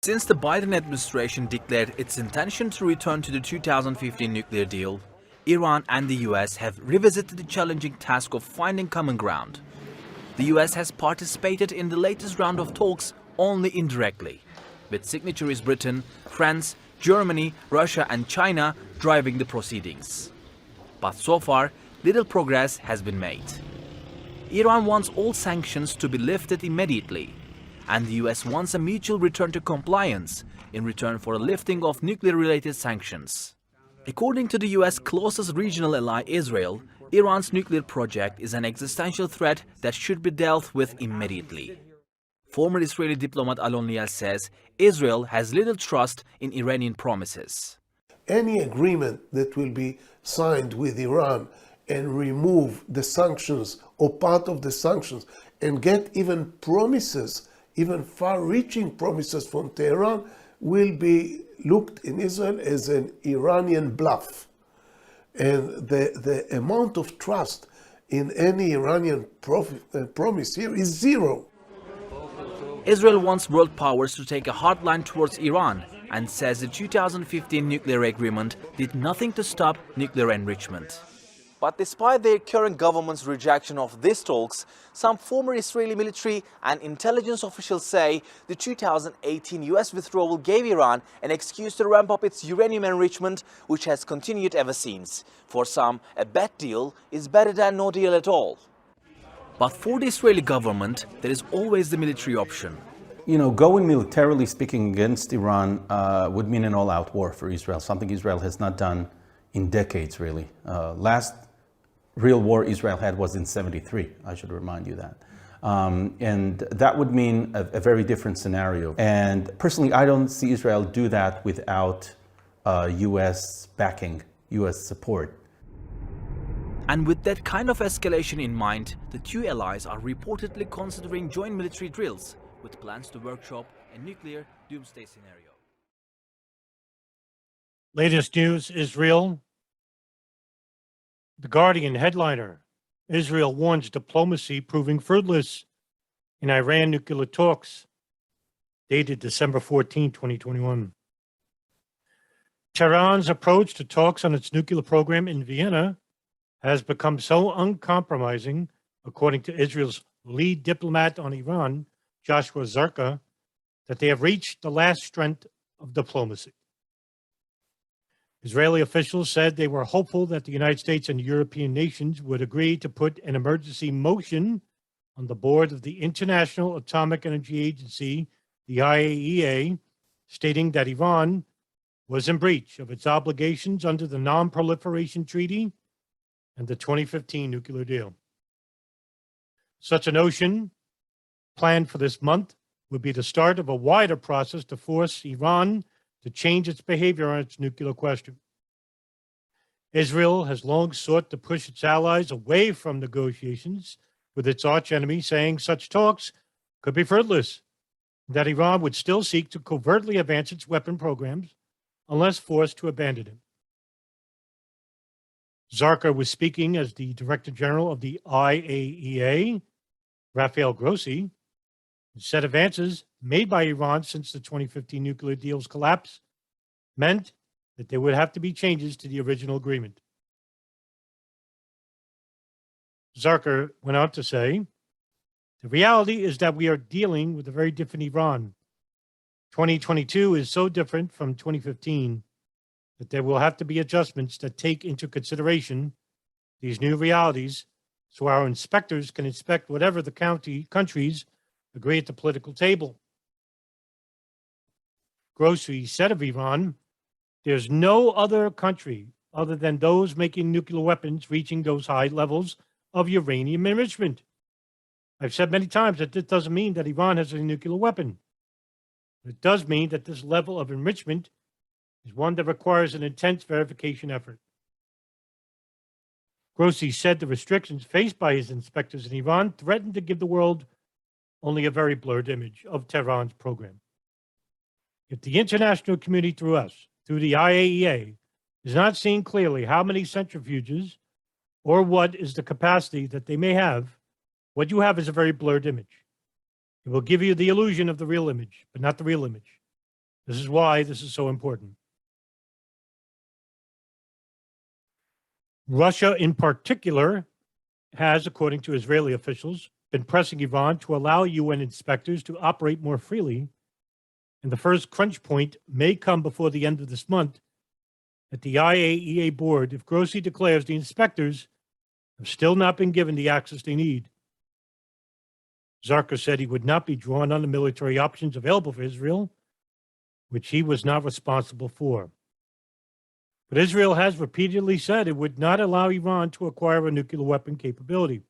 Since the Biden administration declared its intention to return to the 2015 nuclear deal, Iran and the US have revisited the challenging task of finding common ground. The US has participated in the latest round of talks only indirectly, with signatories Britain, France, Germany, Russia and China driving the proceedings. But so far, little progress has been made. Iran wants all sanctions to be lifted immediately, and the US wants a mutual return to compliance in return for a lifting of nuclear-related sanctions. According to the US closest regional ally Israel, Iran's nuclear project is an existential threat that should be dealt with immediately. Former Israeli diplomat Alon Liel says Israel has little trust in Iranian promises. Any agreement that will be signed with Iran and remove the sanctions or part of the sanctions and get even promises, even far-reaching promises from Tehran, will be looked in Israel as an Iranian bluff. And the amount of trust in any Iranian promise here is zero. Israel wants world powers to take a hard line towards Iran and says the 2015 nuclear agreement did nothing to stop nuclear enrichment. But despite their current government's rejection of these talks, some former Israeli military and intelligence officials say the 2018 US withdrawal gave Iran an excuse to ramp up its uranium enrichment, which has continued ever since. For some, a bad deal is better than no deal at all. But for the Israeli government, there is always the military option. You know, going militarily speaking against Iran would mean an all-out war for Israel, something Israel has not done in decades, really. Last real war Israel had was in '73, I should remind you that. And that would mean a very different scenario. And personally, I don't see Israel do that without US backing, US support. And with that kind of escalation in mind, the two allies are reportedly considering joint military drills, with plans to workshop a nuclear doomsday scenario. Latest news, Israel. The Guardian headliner, Israel warns diplomacy proving fruitless in Iran nuclear talks, dated December 14, 2021. Tehran's approach to talks on its nuclear program in Vienna has become so uncompromising, according to Israel's lead diplomat on Iran, Joshua Zarka, that they have reached the last strength of diplomacy. Israeli officials said they were hopeful that the United States and European nations would agree to put an emergency motion on the board of the International Atomic Energy Agency, the IAEA, stating that Iran was in breach of its obligations under the non-proliferation treaty and the 2015 nuclear deal. Such a notion, planned for this month, would be the start of a wider process to force Iran to change its behavior on its nuclear question. Israel has long sought to push its allies away from negotiations with its archenemy, saying such talks could be fruitless, that Iran would still seek to covertly advance its weapon programs unless forced to abandon them. Zarka was speaking as the Director General of the IAEA, Rafael Grossi, said advances made by Iran since the 2015 nuclear deal's collapse meant that there would have to be changes to the original agreement. Zarka went on to say, the reality is that we are dealing with a very different Iran. 2022 is so different from 2015 that there will have to be adjustments that take into consideration these new realities so our inspectors can inspect whatever the countries agree at the political table. Grossi said of Iran, there's no other country other than those making nuclear weapons reaching those high levels of uranium enrichment. I've said many times that this doesn't mean that Iran has a nuclear weapon. It does mean that this level of enrichment is one that requires an intense verification effort. Grossi said the restrictions faced by his inspectors in Iran threatened to give the world only a very blurred image of Tehran's program. If the international community through us, through the IAEA, is not seeing clearly how many centrifuges or what is the capacity that they may have, what you have is a very blurred image. It will give you the illusion of the real image, but not the real image. This is why this is so important. Russia, in particular, has, according to Israeli officials, been pressing Iran to allow UN inspectors to operate more freely. And the first crunch point may come before the end of this month at the IAEA board if Grossi declares the inspectors have still not been given the access they need. Zarkar said he would not be drawn on the military options available for Israel, which he was not responsible for. But Israel has repeatedly said it would not allow Iran to acquire a nuclear weapon capability.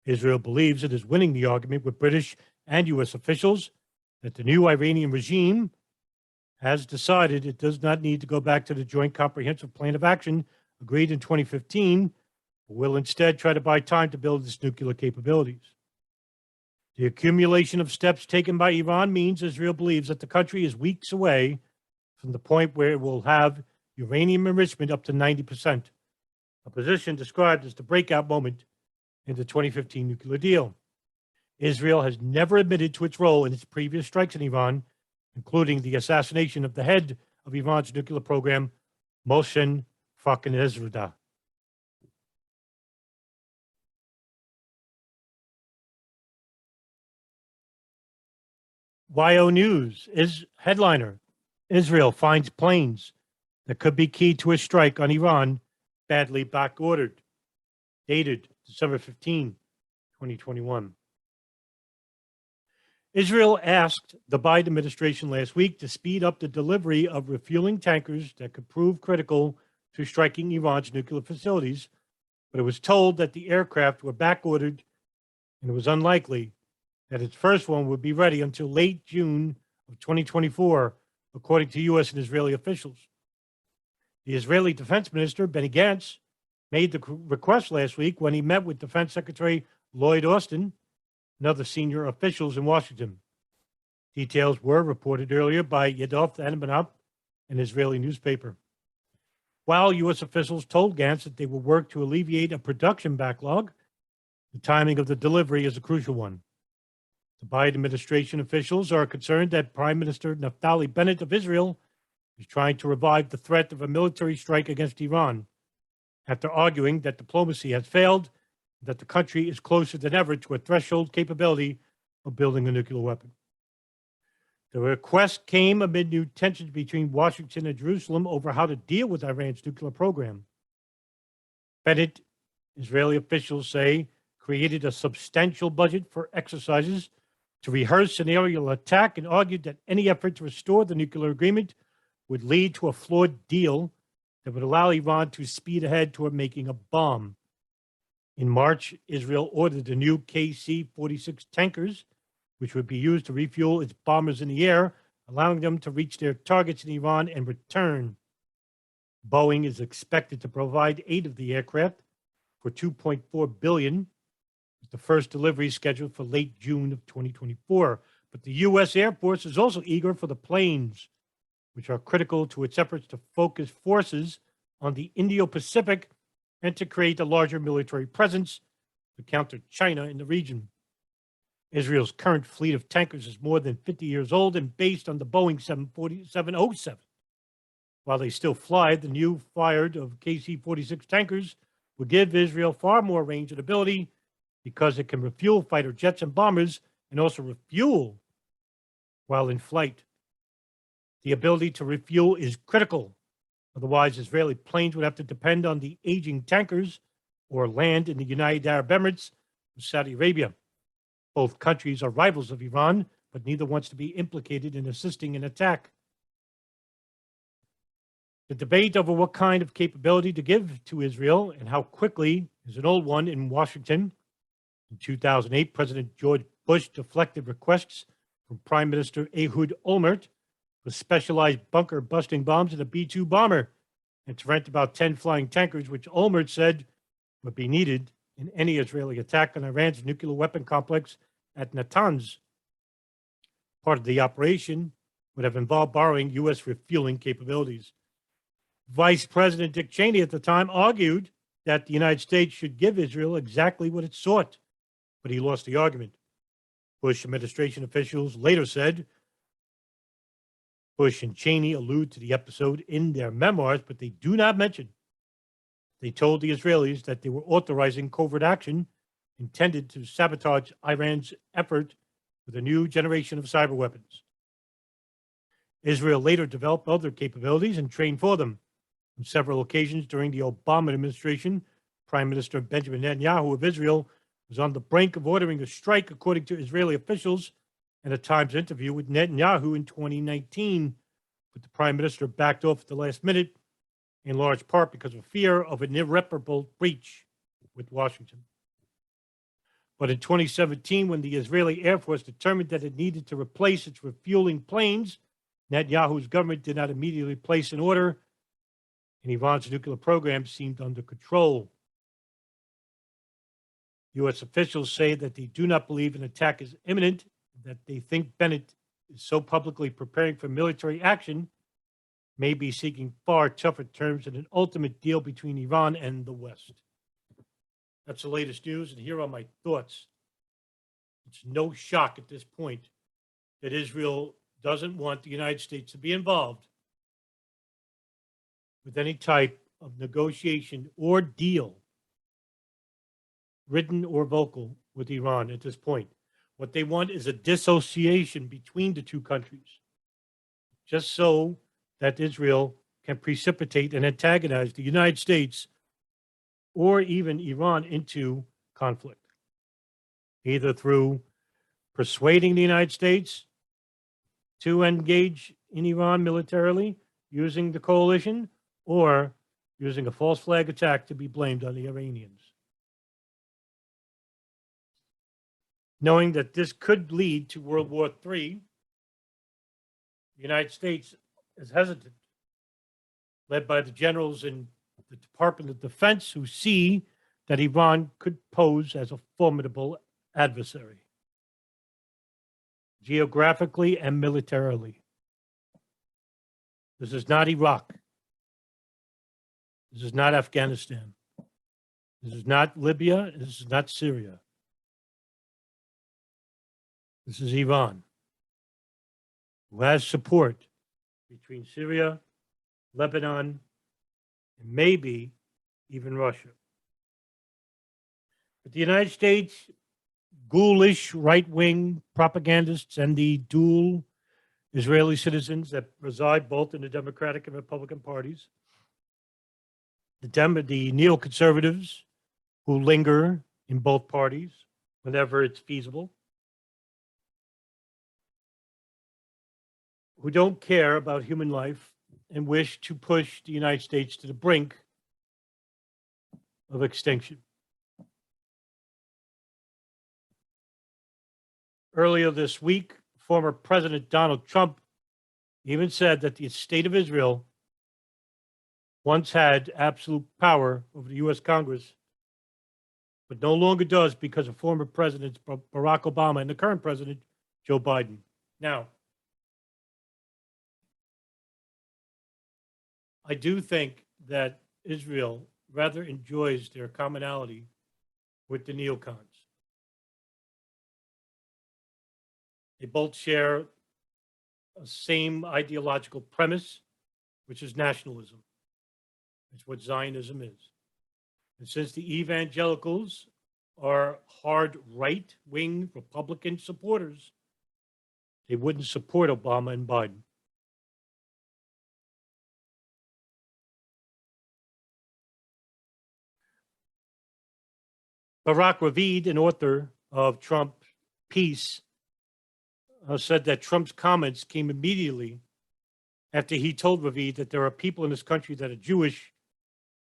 Israel believes it is winning the argument with British and U.S. officials that the new Iranian regime has decided it does not need to go back to the Joint Comprehensive Plan of Action agreed in 2015, but will instead try to buy time to build its nuclear capabilities. The accumulation of steps taken by Iran means Israel believes that the country is weeks away from the point where it will have uranium enrichment up to 90%, a position described as the breakout moment in the 2015 nuclear deal. Israel has never admitted to its role in its previous strikes in Iran, including the assassination of the head of Iran's nuclear program, Mohsen Fakhrizadeh. YO News is headliner. Israel finds planes that could be key to a strike on Iran badly backordered. Dated December 15, 2021. Israel asked the Biden administration last week to speed up the delivery of refueling tankers that could prove critical to striking Iran's nuclear facilities, but it was told that the aircraft were backordered and it was unlikely that its first one would be ready until late June of 2024, according to U.S. and Israeli officials. The Israeli Defense Minister, Benny Gantz, made the request last week when he met with Defense Secretary Lloyd Austin and other senior officials in Washington. Details were reported earlier by Yedoth Anbanab, an Israeli newspaper. While U.S. officials told Gantz that they will work to alleviate a production backlog, the timing of the delivery is a crucial one. The Biden administration officials are concerned that Prime Minister Naftali Bennett of Israel is trying to revive the threat of a military strike against Iran, after arguing that diplomacy has failed, that the country is closer than ever to a threshold capability of building a nuclear weapon. The request came amid new tensions between Washington and Jerusalem over how to deal with Iran's nuclear program. Bennett, Israeli officials say, created a substantial budget for exercises to rehearse scenario attack and argued that any effort to restore the nuclear agreement would lead to a flawed deal that would allow Iran to speed ahead toward making a bomb. In March, Israel ordered the new KC-46 tankers, which would be used to refuel its bombers in the air, allowing them to reach their targets in Iran and return. Boeing is expected to provide 8 of the aircraft for $2.4 billion, with the first delivery scheduled for late June of 2024. But the U.S. Air Force is also eager for the planes, which are critical to its efforts to focus forces on the Indo-Pacific and to create a larger military presence to counter China in the region. Israel's current fleet of tankers is more than 50 years old and based on the Boeing 707. While they still fly, the new fired of KC-46 tankers will give Israel far more range and ability because it can refuel fighter jets and bombers and also refuel while in flight. The ability to refuel is critical. Otherwise, Israeli planes would have to depend on the aging tankers or land in the United Arab Emirates or Saudi Arabia. Both countries are rivals of Iran, but neither wants to be implicated in assisting an attack. The debate over what kind of capability to give to Israel and how quickly is an old one in Washington. In 2008, President George Bush deflected requests from Prime Minister Ehud Olmert for specialized bunker-busting bombs in a B-2 bomber and to rent about 10 flying tankers, which Olmert said would be needed in any Israeli attack on Iran's nuclear weapon complex at Natanz. Part of the operation would have involved borrowing U.S. refueling capabilities. Vice President Dick Cheney at the time argued that the United States should give Israel exactly what it sought, but he lost the argument. Bush administration officials later said Bush and Cheney allude to the episode in their memoirs, but they do not mention. They told the Israelis that they were authorizing covert action intended to sabotage Iran's effort with a new generation of cyber weapons. Israel later developed other capabilities and trained for them. On several occasions during the Obama administration, Prime Minister Benjamin Netanyahu of Israel was on the brink of ordering a strike, according to Israeli officials, in a Times interview with Netanyahu in 2019. But the Prime Minister backed off at the last minute, in large part because of fear of an irreparable breach with Washington. But in 2017, when the Israeli Air Force determined that it needed to replace its refueling planes, Netanyahu's government did not immediately place an order, and Iran's nuclear program seemed under control. U.S. officials say that they do not believe an attack is imminent, that they think Bennett is so publicly preparing for military action, may be seeking far tougher terms in an ultimate deal between Iran and the West. That's the latest news, and here are my thoughts. It's no shock at this point that Israel doesn't want the United States to be involved with any type of negotiation or deal, written or vocal, with Iran at this point. What they want is a dissociation between the two countries, just so that Israel can precipitate and antagonize the United States or even Iran into conflict, either through persuading the United States to engage in Iran militarily using the coalition, or using a false flag attack to be blamed on the Iranians. Knowing that this could lead to World War III, the United States is hesitant, led by the generals in the Department of Defense who see that Iran could pose as a formidable adversary, geographically and militarily. This is not Iraq. This is not Afghanistan. This is not Libya. This is not Syria. This is Iran, who has support between Syria, Lebanon, and maybe even Russia. But the United States, ghoulish right-wing propagandists, and the dual Israeli citizens that reside both in the Democratic and Republican parties, the neoconservatives who linger in both parties whenever it's feasible, who don't care about human life and wish to push the United States to the brink of extinction. Earlier this week, former President Donald Trump even said that the state of Israel once had absolute power over the U.S. Congress, but no longer does because of former Presidents Barack Obama and the current President, Joe Biden. Now, I do think that Israel rather enjoys their commonality with the neocons. They both share a same ideological premise, which is nationalism. It's what Zionism is. And since the evangelicals are hard right-wing Republican supporters, they wouldn't support Obama and Biden. Barak Ravid, an author of Trump's piece, said that Trump's comments came immediately after he told Ravid that there are people in this country that are Jewish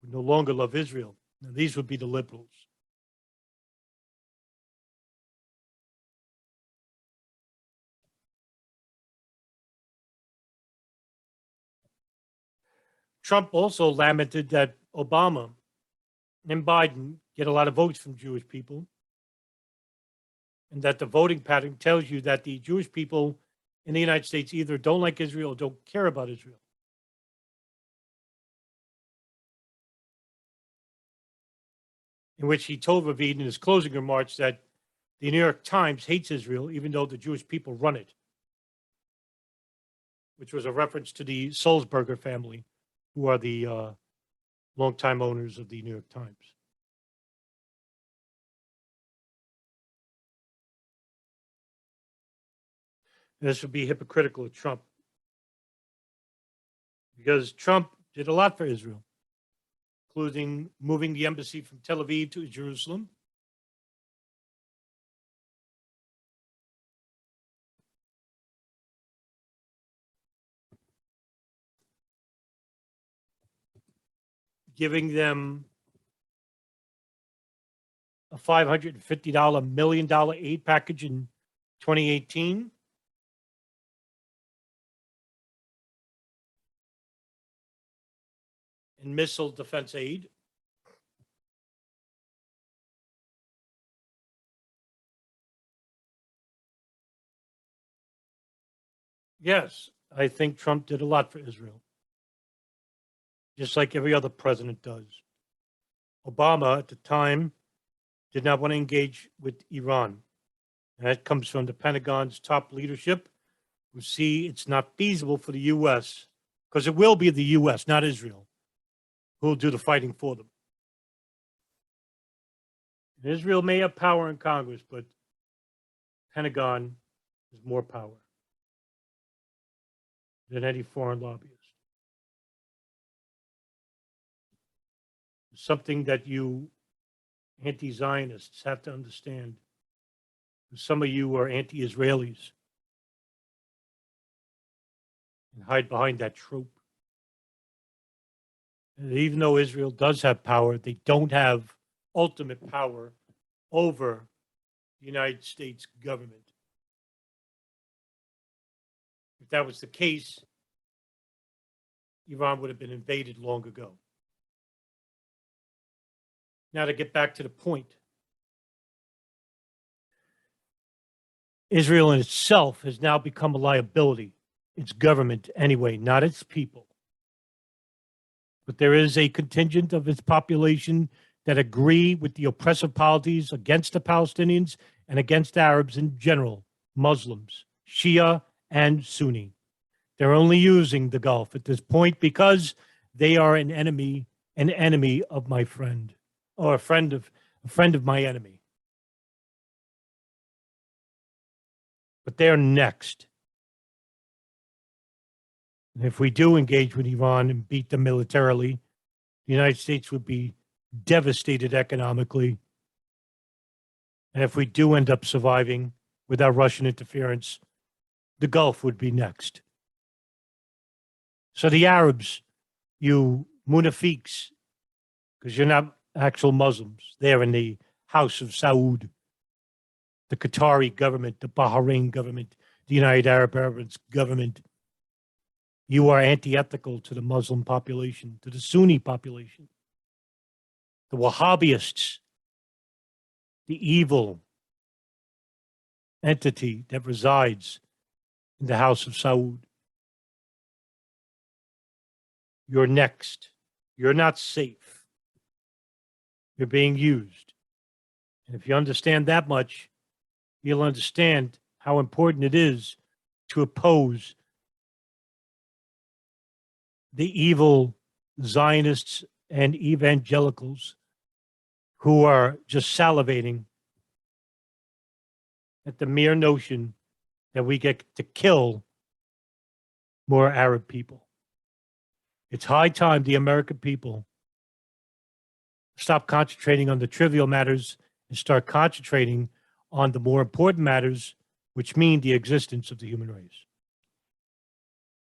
who no longer love Israel. Now, these would be the liberals. Trump also lamented that Obama and Biden get a lot of votes from Jewish people, and that the voting pattern tells you that the Jewish people in the United States either don't like Israel or don't care about Israel. In which he told Ravid in his closing remarks that the New York Times hates Israel, even though the Jewish people run it. which was a reference to the Sulzberger family, who are the longtime owners of the New York Times. This would be hypocritical of Trump, because Trump did a lot for Israel, including moving the embassy from Tel Aviv to Jerusalem, giving them a $550 million aid package in 2018. And missile defense aid. Yes, I think Trump did a lot for Israel, just like every other president does. Obama, at the time, did not want to engage with Iran. And that comes from the Pentagon's top leadership, who see it's not feasible for the U.S., because it will be the U.S., not Israel, who will do the fighting for them. And Israel may have power in Congress, but Pentagon has more power than any foreign lobbyist. Something that you anti-Zionists have to understand. Some of you are anti-Israelis and hide behind that trope. And even though Israel does have power, they don't have ultimate power over the United States government. If that was the case, Iran would have been invaded long ago. Now, to get back to the point, Israel in itself has now become a liability. Its government, anyway, not its people. But there is a contingent of its population that agree with the oppressive policies against the Palestinians and against Arabs in general, Muslims, Shia, and Sunni. They're only using the Gulf at this point because they are an enemy of my friend, or a friend of my enemy. But they're next. And if we do engage with Iran and beat them militarily, the United States would be devastated economically. And if we do end up surviving without Russian interference, the Gulf would be next. So the Arabs, you munafiqs, because you're not actual Muslims, they're in the House of Saud, the Qatari government, the Bahrain government, the United Arab Emirates government. You are anti-ethical to the Muslim population, to the Sunni population, the Wahhabists, the evil entity that resides in the House of Saud. You're next. You're not safe. You're being used. And if you understand that much, you'll understand how important it is to oppose the evil Zionists and evangelicals who are just salivating at the mere notion that we get to kill more Arab people. It's high time the American people stop concentrating on the trivial matters and start concentrating on the more important matters, which mean the existence of the human race.